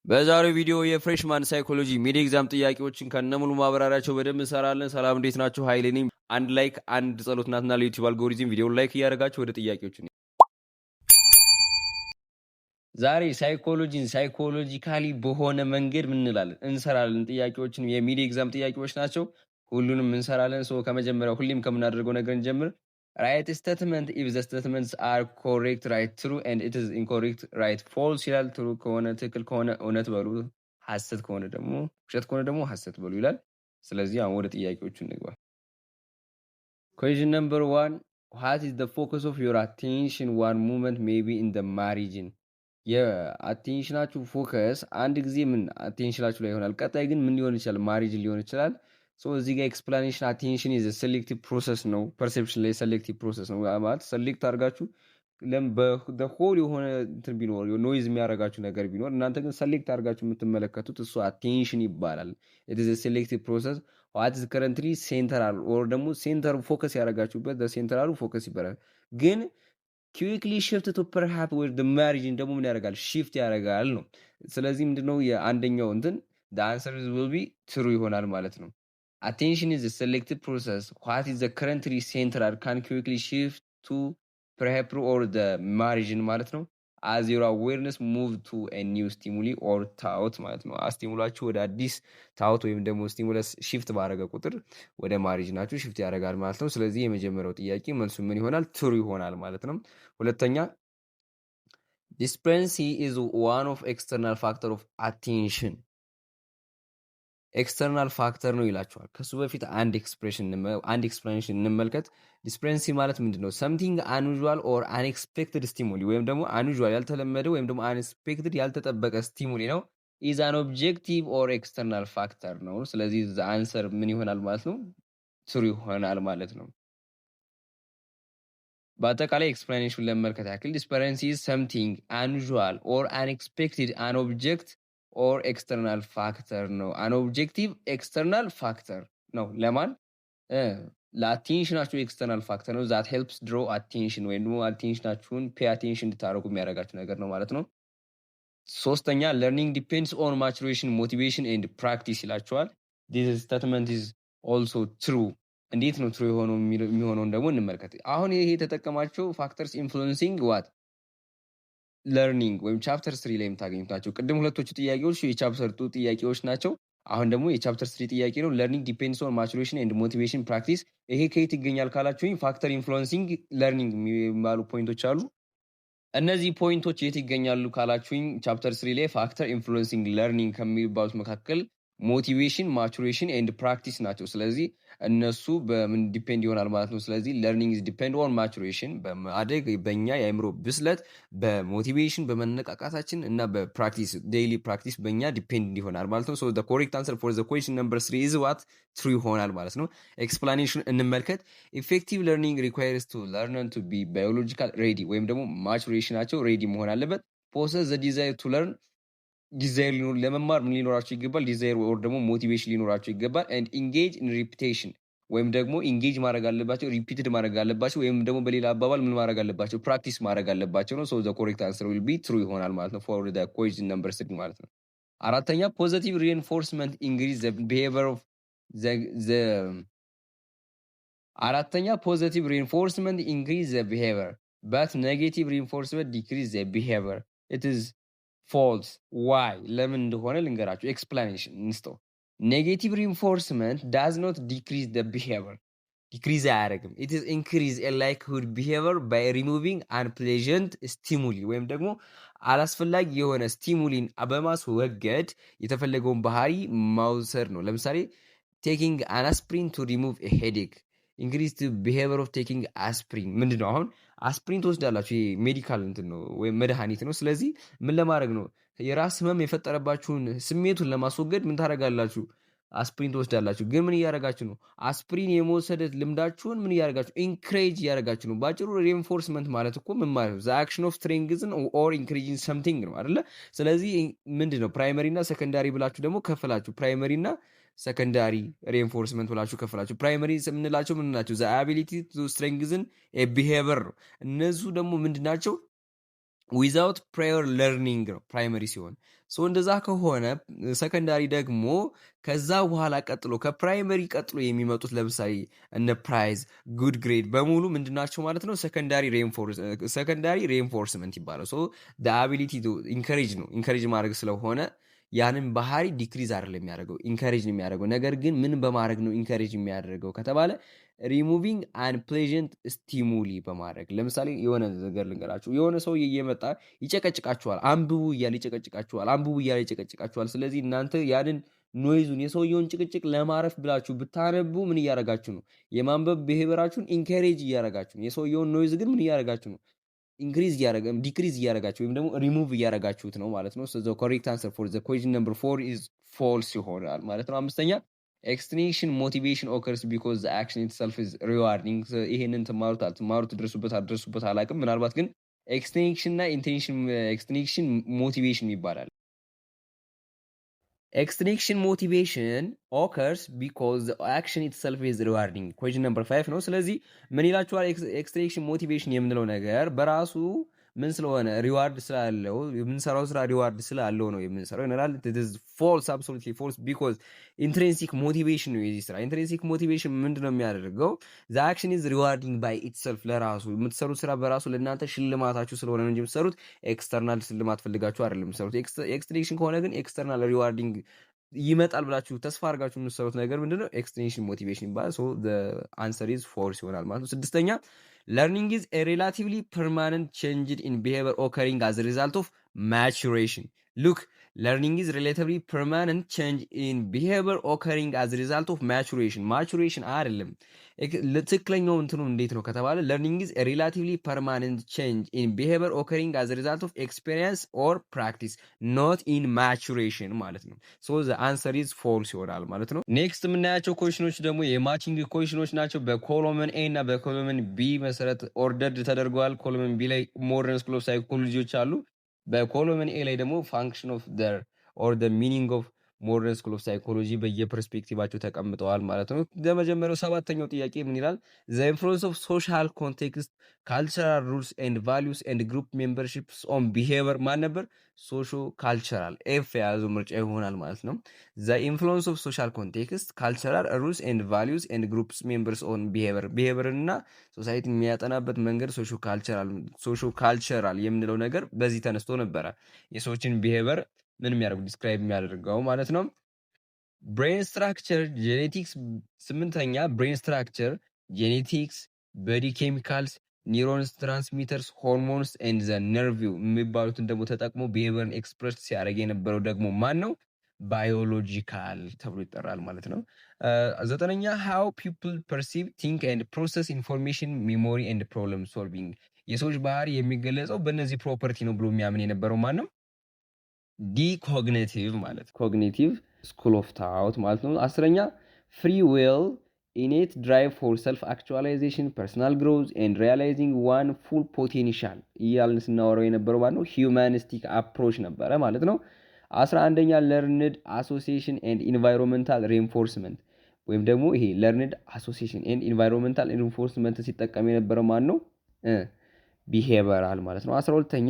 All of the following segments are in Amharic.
በዛሬው ቪዲዮ የፍሬሽማን ሳይኮሎጂ ሚድ ኤግዛም ጥያቄዎችን ከነሙሉ ማብራሪያቸው በደንብ እንሰራለን። ሰላም እንዴት ናችሁ? ኃይሌ ነኝ። አንድ ላይክ አንድ ጸሎት ናትና ለዩቲዩብ አልጎሪዝም ቪዲዮውን ላይክ እያደረጋችሁ ወደ ጥያቄዎቹ ዛሬ ሳይኮሎጂን ሳይኮሎጂካሊ በሆነ መንገድ ምን እንላለን እንሰራለን። ጥያቄዎችን የሚድ ኤግዛም ጥያቄዎች ናቸው። ሁሉንም እንሰራለን። ሶ ከመጀመሪያው ሁሌም ከምናደርገው ነገር እንጀምር። ራይት ስቴትመንት ኢፍ ዘ ስቴትመንትስ አር ኮሬክት ራይት ትሩ ኤንድ ኢት ኢዝ ኢንኮሬክት ራይት ፎልስ ይላል። ትሩ ከሆነ ትክክል ከሆነ እውነት በሉ፣ ሐሰት ከሆነ ደግሞ ውሸት ከሆነ ደግሞ ሐሰት በሉ ይላል። ስለዚህ አሁን ወደ ጥያቄዎቹ እንግባ። ኩዌስችን ነምበር 1 what is the focus of your attention one moment maybe in the margin የአቴንሽናችሁ ፎከስ አንድ ጊዜ ምን አቴንሽናችሁ ላይ ይሆናል፣ ቀጣይ ግን ምን ሊሆን ይችላል? ማሪጅን ሊሆን ይችላል። እዚህ ጋር ኤክስፕላኔሽን አቴንሽን ኢዝ ሴሌክቲቭ ፕሮሰስ ነው። ፐርሴፕሽን ላይ ሴሌክቲቭ ፕሮሰስ ነው ማለት ሴሌክት አድርጋችሁ በሆል የሆነ እንትን ቢኖር ኖይዝ የሚያደርጋችሁ ነገር ቢኖር እናንተ ግን ሴሌክት አድርጋችሁ የምትመለከቱት እሱ አቴንሽን ይባላል። ኢት ኢዝ ሴሌክቲቭ ፕሮሰስ ዋት ኢዝ ከረንትሊ ሴንተራል ኦር ደግሞ ሴንተር ፎከስ ያደረጋችሁበት ሴንተራሉ ፎከስ ይባላል። ግን ኩዊክሊ ሽፍት ቱ ፐርሃፕ ወይ ማሪጅን ደግሞ ምን ያደርጋል? ሽፍት ያደርጋል ነው። ስለዚህ ምንድነው የአንደኛው እንትን አንሰር ዊል ቢ ትሩ ይሆናል ማለት ነው። Attention is a selective process. What is the currently central can quickly shift to perhaps or the margin ማለት ነው as your awareness move to a new stimuli or thought ማለት ነው። ስቲሙላችሁ ወደ አዲስ ታውት ወይም ደግሞ ስቲሙለስ ሽፍት ባደረገ ቁጥር ወደ ማሪጅናችሁ ሽፍት ያደርጋል ማለት ነው። ስለዚህ የመጀመሪያው ጥያቄ መልሱ ምን ይሆናል? ትሩ ይሆናል ማለት ነው። ሁለተኛ disparity is one of external factor of attention ኤክስተርናል ፋክተር ነው ይላቸዋል። ከሱ በፊት አንድ ኤክስፕላኔሽን እንመልከት። ዲስፕሬንሲ ማለት ምንድነው? ሰምቲንግ አንዩዥዋል ኦር አንኤክስፔክትድ ስቲሙሊ ወይም ደግሞ አንዩዥዋል ያልተለመደ ወይም ደግሞ አንኤክስፔክትድ ያልተጠበቀ ስቲሙሊ ነው። ኢዝ አን ኦብጀክቲቭ ኦር ኤክስተርናል ፋክተር ነው። ስለዚህ አንሰር ምን ይሆናል ማለት ነው? ትሩ ይሆናል ማለት ነው። በአጠቃላይ ኤክስፕላኔሽን ለመመልከት ያክል ዲስፐረንሲ ኢዝ ሰምቲንግ አንዩዥዋል ኦር አንኤክስፔክትድ አን ኦብጀክት ኦር ኤክስተርናል ፋክተር ነው። አን ኦብጀክቲቭ ኤክስተርናል ፋክተር ነው። ለማን? ለአቴንሽናችሁ ኤክስተርናል ፋክተር ነው። ዛት ሄልፕስ ድሮ አቴንሽን ወይም ደግሞ አቴንሽናችሁን ፔ አቴንሽን እንድታደርጉ የሚያደርጋችሁ ነገር ነው ማለት ነው። ሶስተኛ ለርኒንግ ዲፔንድስ ኦን ማቹሬሽን ሞቲቬሽን ኤንድ ፕራክቲስ ይላችኋል። ዲስ ስቴትመንት ኢዝ ኦልሶ ትሩ። እንዴት ነው ትሩ የሚሆነውን ደግሞ እንመልከት። አሁን ይሄ የተጠቀማቸው ፋክተርስ ኢንፍሉዌንሲንግ ዋት ለርኒንግ ወይም ቻፕተር 3 ላይ የምታገኙት ናቸው። ቅድም ሁለቶቹ ጥያቄዎች የቻፕተር 2 ጥያቄዎች ናቸው። አሁን ደግሞ የቻፕተር 3 ጥያቄ ነው። ለርኒንግ ዲፔንድስ ኦን ማቹሬሽን ኤንድ ሞቲቬሽን ፕራክቲስ። ይሄ ከየት ይገኛል ካላችሁኝ ፋክተር ኢንፍሉዌንሲንግ ለርኒንግ የሚባሉ ፖይንቶች አሉ። እነዚህ ፖይንቶች የት ይገኛሉ ካላችሁኝ ቻፕተር 3 ላይ ፋክተር ኢንፍሉዌንሲንግ ለርኒንግ ከሚባሉት መካከል ሞቲቬሽን፣ ማቹሬሽን ኤንድ ፕራክቲስ ናቸው። ስለዚህ እነሱ በምን ዲፔንድ ይሆናል ማለት ነው። ስለዚህ ለርኒንግ ኢዝ ዲፔንድ ኦን ማቹሬሽን በማደግ በእኛ የአእምሮ ብስለት፣ በሞቲቬሽን በመነቃቃታችን እና በፕራክቲስ ዴይሊ ፕራክቲስ በእኛ ዲፔንድ ይሆናል ማለት ነው። ሶ ዘ ኮሬክት አንሰር ፎር ዘ ኩዌስችን ነምበር 3 ኢዝ ዋት ትሩ ይሆናል ማለት ነው። ኤክስፕላኔሽን እንመልከት። ኢፌክቲቭ ለርኒንግ ሪኳየርስ ቱ ለርነር ቱ ቢ ባዮሎጂካል ሬዲ ወይም ደግሞ ማቹሬሽናቸው ሬዲ መሆን አለበት። ፖሰስ ዘ ዲዛይር ቱ ለርን ዲዛይር ለመማር ምን ሊኖራቸው ይገባል? ዲዛይር ወር ደግሞ ሞቲቬሽን ሊኖራቸው ይገባል። ኤንድ ኢንጌጅ ኢን ሪፒቴሽን ወይም ደግሞ ኢንጌጅ ማድረግ አለባቸው፣ ሪፒትድ ማድረግ አለባቸው፣ ወይም ደግሞ በሌላ አባባል ምን ማድረግ አለባቸው? ፕራክቲስ ማድረግ አለባቸው ነው። ሶ ዘ ኮሬክት አንሰር ዊል ቢ ትሩ ይሆናል ማለት ነው ፎር ዘ ኩዌስችን ነምበር 3 ማለት ነው። አራተኛ ፖዚቲቭ ሪኢንፎርስመንት ኢንክሪዝ ዘ ቢሄቪየር ኦፍ ዘ አራተኛ ፖዚቲቭ ሪኢንፎርስመንት ኢንክሪዝ ዘ ቢሄቪየር በት ኔጌቲቭ ሪኢንፎርስመንት ዲክሪዝ ዘ ቢሄቪየር ኢት ኢዝ ፎልስ። ዋይ ለምን እንደሆነ ልንገራችሁ። ኤክስፕላኔሽን እንስጠው። ኔጌቲቭ ሪኢንፎርስመንት ዳዝ ኖት ዲክሪዝ ደ ቢሄቪየር፣ ዲክሪዝ አያደርግም። ኢት ኢዝ ኢንክሪዝ ኤ ላይክሁድ ቢሄቪየር ባይ ሪሙቪንግ አንፕሌዠንት ስቲሙሊ ወይም ደግሞ አላስፈላጊ የሆነ ስቲሙሊን በማስወገድ የተፈለገውን ባህሪ ማውሰድ ነው። ለምሳሌ ቴኪንግ አን አስፕሪን ቱ ሪሙቭ ኤ ሄዴክ ኢንክሪዝ ቱ ቢሄቪየር ኦፍ ቴኪንግ አስፕሪን። ምንድን ነው አሁን አስፕሪን ትወስዳላችሁ። ይሄ ሜዲካል እንትን ነው ወይም መድኃኒት ነው። ስለዚህ ምን ለማድረግ ነው? የራስ ህመም የፈጠረባችሁን ስሜቱን ለማስወገድ ምን ታደርጋላችሁ? አስፕሪን ትወስዳላችሁ። ግን ምን እያደረጋችሁ ነው? አስፕሪን የመውሰድ ልምዳችሁን ምን እያደረጋችሁ? ኢንክሬጅ እያደረጋችሁ ነው። ባጭሩ ሪኢንፎርስመንት ማለት እኮ ምን ማለት ነው? ዘ አክሽን ኦፍ ስትሬንግዝን ኦር ኢንክሪጂንግ ሰምቲንግ ነው አይደለ? ስለዚህ ምንድን ነው ፕራይመሪ እና ሰከንዳሪ ብላችሁ ደግሞ ከፍላችሁ ፕራይመሪ እና ሰከንዳሪ ሪኢንፎርስመንት ብላችሁ ከፍላችሁ ፕራይመሪ የምንላቸው ምን ናቸው? ዘ አቢሊቲ ቱ ስትሬንግዝን ኤ ቢሄቪየር ነው። እነሱ ደግሞ ምንድን ናቸው? ዊዛውት ፕራየር ለርኒንግ ነው ፕራይመሪ ሲሆን። እንደዛ ከሆነ ሰከንዳሪ ደግሞ ከዛ በኋላ ቀጥሎ ከፕራይመሪ ቀጥሎ የሚመጡት ለምሳሌ እነ ፕራይዝ ጉድ ግሬድ በሙሉ ምንድናቸው ማለት ነው? ሰከንዳሪ ሬንፎርስመንት ይባላል። አቢሊቲ ኢንከሬጅ ነው። ኢንከሬጅ ማድረግ ስለሆነ ያንን ባህሪ ዲክሪዝ አይደለም የሚያደርገው፣ ኢንከሬጅ ነው የሚያደርገው። ነገር ግን ምን በማድረግ ነው ኢንከሬጅ የሚያደርገው ከተባለ ሪሙቪንግ አንፕሌጀንት ስቲሙሊ በማድረግ። ለምሳሌ የሆነ ነገር ልንገራችሁ። የሆነ ሰው እየመጣ ይጨቀጭቃችኋል፣ አንብቡ እያለ ይጨቀጭቃችኋል፣ አንብቡ እያለ ይጨቀጭቃችኋል። ስለዚህ እናንተ ያንን ኖይዙን የሰውየውን ጭቅጭቅ ለማረፍ ብላችሁ ብታነቡ ምን እያደረጋችሁ ነው? የማንበብ ብሄበራችሁን ኢንከሬጅ እያደረጋችሁ ነው። የሰውየውን ኖይዝ ግን ምን እያደረጋችሁ ነው? ዲክሪዝ እያደረጋችሁ ወይም ደግሞ ሪሙቭ እያደረጋችሁት ነው ማለት ነው። ኮሬክት አንሰር ፎር ዘ ኩዌስችን ነምበር 4 ኢዝ ፎልስ ይሆናል ማለት ነው። አምስተኛ ኤክስቴንሽን ሞቲቬሽን ኦከርስ ቢኮዝ ዘ አክሽን ኢትሰልፍ ኢዝ ሪዋርዲንግ። ይሄንን ትማሩት ትደርሱበት አላውቅም። ምናልባት ግን ኤክስቴንሽን እና ኤክስቴንሽን ሞቲቬሽን ይባላል። ኤክስቴንሽን ሞቲቬሽን ኦከርስ ቢኮዝ ዘ አክሽን ኢትሰልፍ ኢዝ ሪዋርዲንግ ኩዌስችን ነምበር 5 ነው። ስለዚህ ምን ይላችኋል? ኤክስቴንሽን ሞቲቬሽን የምንለው ነገር በራሱ ምን ስለሆነ ሪዋርድ ስላለው የምንሰራው ስራ ሪዋርድ ስላለው ነው የምንሰራው ይላል። ፎልስ አብሶሉትሊ ፎልስ ቢኮዝ ኢንትሪንሲክ ሞቲቬሽን ነው የዚህ ስራ። ኢንትሪንሲክ ሞቲቬሽን ምንድነው የሚያደርገው? ዘ አክሽን ኢዝ ሪዋርዲንግ ባይ ኢትሰልፍ፣ ለራሱ የምትሰሩት ስራ በራሱ ለእናንተ ሽልማታችሁ ስለሆነ ነው እንጂ የምትሰሩት ኤክስተርናል ሽልማት ፈልጋችሁ አይደለም የምትሰሩት። ኤክስቴንሽን ከሆነ ግን ኤክስተርናል ሪዋርዲንግ ይመጣል ብላችሁ ተስፋ አድርጋችሁ የምትሰሩት ነገር ምንድነው? ኤክስቴንሽን ሞቲቬሽን ይባላል። አንሰር ኢዝ ፎልስ ይሆናል ማለት ነው። ስድስተኛ learning is a relatively permanent change in behavior occurring as a result of maturation. Look, learning is relatively permanent change in behavior occurring as a result of maturation አይደለም። ትክክለኛው እንትኑ እንዴት ነው ከተባለ learning is a relatively permanent change in behavior occurring as a result of experience or practice, not in maturation ማለት ነው። the answer is false ይሆናል ማለት ነው። ኔክስት የምናያቸው ኮሽኖች ደግሞ የማቺንግ ኮሽኖች ናቸው። በኮሎመን ኤ እና በኮሎመን ቢ መሰረት ኦርደርድ ተደርገዋል። ኮሎመን ቢ ላይ ሞደርን ስኩል ኦፍ ሳይኮሎጂዎች አሉ። በኮሎመን ኤ ላይ ደግሞ ፋንክሽን ኦፍ ዘር ኦር ዘ ሚኒንግ ኦፍ ሞደርን ስኩል ኦፍ ሳይኮሎጂ በየፐርስፔክቲቫቸው ተቀምጠዋል ማለት ነው። ለመጀመሪያው ሰባተኛው ጥያቄ ምን ይላል? ዘ ኢንፍሉዌንስ ኦፍ ሶሻል ኮንቴክስት ካልቸራል ሩልስ ኤንድ ቫሊዩስ ኤንድ ግሩፕ ሜምበርሺፕስ ኦን ቢሄቪየር ማን ነበር? ሶሾ ካልቸራል ኤፍ የያዘው ምርጫ ይሆናል ማለት ነው። ዘ ኢንፍሉዌንስ ኦፍ ሶሻል ኮንቴክስት ካልቸራል ሩልስ ኤንድ ቫሊዩስ ኤንድ ግሩፕስ ሜምበርስ ኦን ቢሄቪየር፣ ቢሄቪየርን እና ሶሳይቲ የሚያጠናበት መንገድ ሶሾ ካልቸራል የምንለው ነገር በዚህ ተነስቶ ነበረ። የሰዎችን ቢሄቪየር ምን የሚያደርጉ ዲስክራይብ የሚያደርገው ማለት ነው። ብሬን ስትራክቸር ጄኔቲክስ፣ ስምንተኛ ብሬን ስትራክቸር ጄኔቲክስ፣ ቦዲ ኬሚካልስ፣ ኒውሮንስ፣ ትራንስሚተርስ፣ ሆርሞንስ ኤንድ ዘ ነርቪው የሚባሉትን ደግሞ ተጠቅሞ ቢሄቪየርን ኤክስፕረስ ሲያደርግ የነበረው ደግሞ ማን ነው? ባዮሎጂካል ተብሎ ይጠራል ማለት ነው። ዘጠነኛ ሃው ፒፕል ፐርሲቭ ቲንክ ኤንድ ፕሮሰስ ኢንፎርሜሽን ሚሞሪ ኤንድ ፕሮብለም ሶልቪንግ፣ የሰዎች ባህሪ የሚገለጸው በእነዚህ ፕሮፐርቲ ነው ብሎ የሚያምን የነበረው ማን ነው? ዲኮግኒቲቭ ማለት ኮግኒቲቭ ስኩል ኦፍ ታውት ማለት ነው። አስረኛ ፍሪ ዊል ኢኔት ድራይቭ ፎር ሰልፍ አክቹዋላይዜሽን ፐርሰናል ግሮዝ ኤንድ ሪያላይዚንግ ዋን ፉል ፖቴንሻል እያልን ስናወራው የነበረው ማለት ነው ሂውማኒስቲክ አፕሮች ነበረ ማለት ነው። 11ኛ ለርንድ አሶሲዬሽን ኤንድ ኢንቫይሮንመንታል ሬንፎርስመንት ወይም ደግሞ ይሄ ለርንድ አሶሲዬሽን ኤንድ ኢንቫይሮንመንታል ሬንፎርስመንት ሲጠቀም የነበረው ማን ነው? ቢሄቨራል ማለት ነው። 12ኛ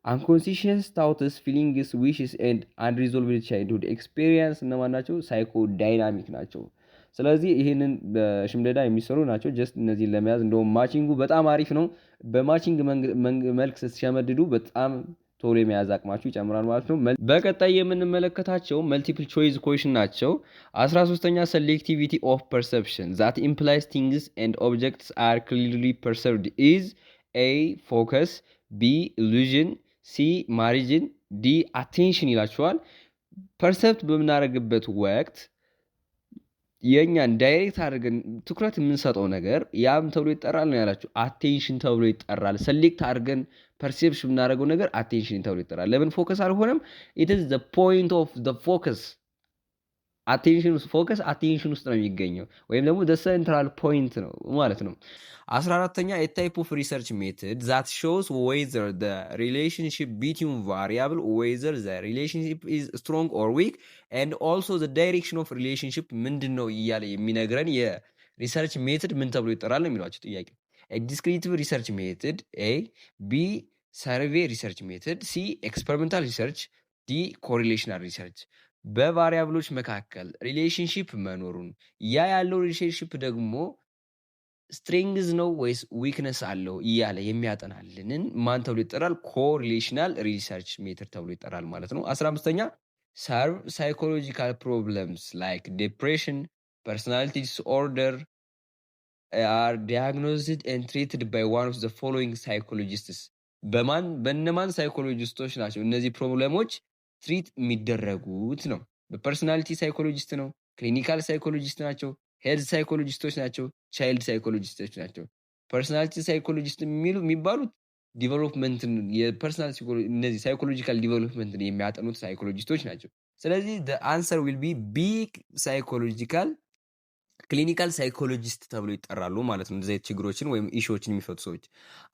አንኮንሲሽንስ ታውትስ ፊሊንግስ ዊሽስ ኤንድ አንሪዞልቭድ ቻይልድሁድ ኤክስፔሪየንስ እነማን ናቸው? ሳይኮ ዳይናሚክ ናቸው። ስለዚህ ይህንን በሽምደዳ የሚሰሩ ናቸው። ጀስት እነዚህን ለመያዝ እንደውም ማቺንጉ በጣም አሪፍ ነው። በማቺንግ መልክ ስትሸመድዱ በጣም ቶሎ የመያዝ አቅማችሁ ይጨምራል ማለት ነው። በቀጣይ የምንመለከታቸው መልቲፕል ቾይስ ኩዌሽን ናቸው። 13ኛ ሴሌክቲቪቲ ኦፍ ፐርሰፕሽን ዛት ኢምፕላይስ ቲንግስ ኤንድ ኦብጀክትስ አር ክሊርሊ ፐርሰብድ ኢዝ ኤ ፎከስ፣ ቢ ኢሉዥን፣ ሲ ማሪጅን፣ ዲ አቴንሽን ይላችኋል። ፐርሰፕት በምናደርግበት ወቅት የእኛን ዳይሬክት አድርገን ትኩረት የምንሰጠው ነገር ያም ተብሎ ይጠራል ነው ያላችሁ። አቴንሽን ተብሎ ይጠራል። ሰሌክት አድርገን ፐርሴፕሽን የምናደርገው ነገር አቴንሽን ተብሎ ይጠራል። ለምን ፎከስ አልሆነም? ኢት ኢዝ ዘ ፖይንት ኦፍ ዘ ፎከስ። ፎከስ አቴንሽን ውስጥ ነው የሚገኘው ወይም ደግሞ ዘ ሴንትራል ፖይንት ነው ማለት ነው። 14ኛ ታይፕ ኦፍ ሪሰርች ሜትድ ዛት ሾውስ ዌዘር ዘ ሪሌሽንሺፕ ቢትዊን ቫሪያብል ዌዘር ዘ ሪሌሽንሺፕ ኢዝ ስትሮንግ ኦር ዊክ ኤንድ ኦልሶ ዘ ዳይሬክሽን ኦፍ ሪሌሽንሺፕ ምንድን ነው እያለ የሚነግረን የሪሰርች ሜትድ ምን ተብሎ ይጠራል ነው የሚሏቸው ጥያቄ። ዲስክሪቲቭ ሪሰርች ሜትድ ኤ፣ ቢ ሰርቬይ ሪሰርች ሜተድ፣ ሲ ኤክስፐሪመንታል ሪሰርች፣ ዲ ኮሪሌሽናል ሪሰርች። በቫሪያብሎች መካከል ሪሌሽንሺፕ መኖሩን ያ ያለው ሪሌሽንሺፕ ደግሞ ስትሪንግዝ ነው ወይስ ዊክነስ አለው እያለ የሚያጠናልንን ማን ተብሎ ይጠራል? ኮሪሌሽናል ሪሰርች ሜተድ ተብሎ ይጠራል ማለት ነው። 15ኛ ሰርቭ ሳይኮሎጂካል ፕሮብለምስ ላይክ ዲፕሬሽን፣ ፐርሶናሊቲ ዲስኦርደር አር ዲያግኖዝድ ኤንድ ትሪትድ ባይ ዋን ኦፍ ዘ ፎሎዊንግ ሳይኮሎጂስትስ። በእነማን ሳይኮሎጂስቶች ናቸው እነዚህ ፕሮብለሞች ትሪት የሚደረጉት ነው? በፐርሶናሊቲ ሳይኮሎጂስት ነው፣ ክሊኒካል ሳይኮሎጂስት ናቸው፣ ሄልዝ ሳይኮሎጂስቶች ናቸው፣ ቻይልድ ሳይኮሎጂስቶች ናቸው። ፐርሶናሊቲ ሳይኮሎጂስት የሚባሉት ዲቨሎፕመንትን የፐርሶናል እነዚህ ሳይኮሎጂካል ዲቨሎፕመንትን የሚያጠኑት ሳይኮሎጂስቶች ናቸው። ስለዚህ አንሰር ዊል ቢ ቢግ ሳይኮሎጂካል ክሊኒካል ሳይኮሎጂስት ተብሎ ይጠራሉ ማለት ነው። እንደዚህ ችግሮችን ወይም ኢሹዎችን የሚፈቱ ሰዎች።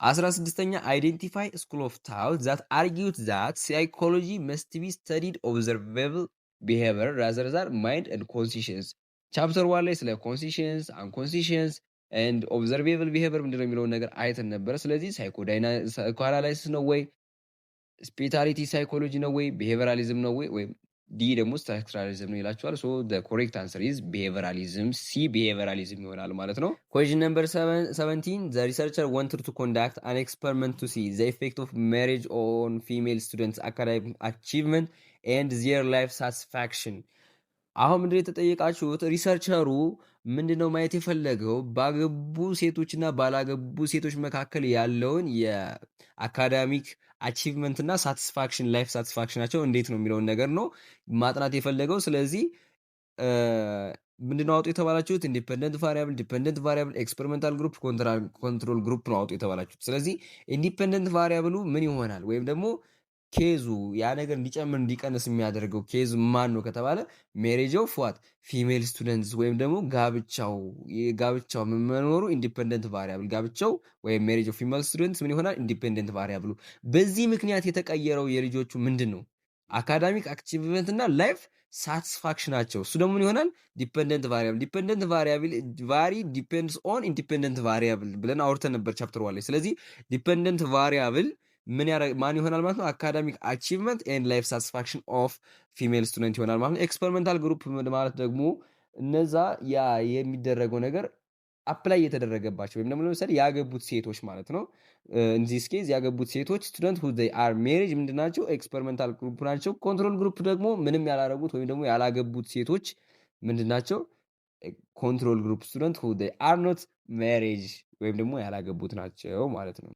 16ኛ አይዴንቲፋይ ስኩል ኦፍ ታውት ዛት አርጊዩት ዛት ሳይኮሎጂ መስት ቢ ስተዲድ ኦብዘርቬብል ቢሄቪየር ራዘር ዛን ማይንድ ኤንድ ኮንሲሽንስ። ቻፕተር ዋን ላይ ስለ ኮንሲሽንስ አንኮንሲሽንስ ኤንድ ኦብዘርቬብል ቢሄቪየር ምንድነው የሚለውን ነገር አይተን ነበረ። ስለዚህ ሳይኮአናላይሲስ ነው ወይ ስፔታሊቲ ሳይኮሎጂ ነው ወይ ቢሄቪየራሊዝም ነው ወይም ዲ ደግሞ ስትራክቸራሊዝም ነው ይላቸዋል። ሶ ኮሬክት አንሰር ኢዝ ቢሄቪየራሊዝም፣ ሲ ቢሄቪየራሊዝም ይሆናል ማለት ነው። ኩዌስችን ነምበር 17 ዘ ሪሰርቸር ዋንትድ ቱ ኮንዳክት አን ኤክስፐሪመንት ቱ ሲ ዘ ኢፌክት ኦፍ ሜሪጅ ኦን ፊሜል ስቱደንትስ አካዳሚክ አቺቭመንት ኤንድ ዚየር ላይፍ ሳቲስፋክሽን። አሁን ምንድን የተጠየቃችሁት ሪሰርቸሩ ምንድነው ማየት የፈለገው ባገቡ ሴቶችና ባላገቡ ሴቶች መካከል ያለውን የአካዳሚክ አቺቭመንት እና ሳቲስፋክሽን ላይፍ ሳቲስፋክሽናቸው እንዴት ነው የሚለውን ነገር ነው ማጥናት የፈለገው። ስለዚህ ምንድነው አውጡ የተባላችሁት? ኢንዲፔንደንት ቫሪያብል፣ ዲፔንደንት ቫሪያብል፣ ኤክስፐሪመንታል ግሩፕ፣ ኮንትሮል ግሩፕ ነው አውጡ የተባላችሁት። ስለዚህ ኢንዲፔንደንት ቫሪያብሉ ምን ይሆናል ወይም ደግሞ ኬዙ ያ ነገር እንዲጨምር እንዲቀንስ የሚያደርገው ኬዙ ማን ነው ከተባለ ሜሬጅ ኦፍ ዋት ፊሜል ስቱደንትስ ወይም ደግሞ ጋብቻው መኖሩ ኢንዲፔንደንት ቫሪያብል፣ ጋብቻው ወይም ሜሬጅ ኦፍ ፊሜል ስቱደንትስ ምን ይሆናል? ኢንዲፔንደንት ቫሪያብሉ። በዚህ ምክንያት የተቀየረው የልጆቹ ምንድን ነው? አካዳሚክ አቺቭመንት እና ላይፍ ሳቲስፋክሽናቸው። እሱ ደግሞ ምን ይሆናል? ዲፔንደንት ቫሪያብል። ዲፔንደንት ቫሪያብል ቫሪ ዲፔንድስ ኦን ኢንዲፔንደንት ቫሪያብል ብለን አውርተን ነበር ቻፕተር ዋን ላይ። ስለዚህ ዲፔንደንት ቫሪያብል ማን ይሆናል ማለት ነው? አካዳሚክ አቺቭመንት ኤንድ ላይፍ ሳቲስፋክሽን ኦፍ ፊሜል ስቱደንት ይሆናል ማለት ነው። ኤክስፐሪመንታል ግሩፕ ማለት ደግሞ እነዛ ያ የሚደረገው ነገር አፕላይ የተደረገባቸው ወይም ደግሞ ለምሳሌ ያገቡት ሴቶች ማለት ነው። ኢንዚስ ኬዝ ያገቡት ሴቶች ስቱደንት ሁ ዜይ አር ሜሪጅ ምንድን ናቸው? ኤክስፐሪመንታል ግሩፕ ናቸው። ኮንትሮል ግሩፕ ደግሞ ምንም ያላረጉት ወይም ደግሞ ያላገቡት ሴቶች ምንድን ናቸው? ኮንትሮል ግሩፕ ስቱደንት ሁ ዜይ አር ኖት ሜሪጅ ወይም ደግሞ ያላገቡት ናቸው ማለት ነው።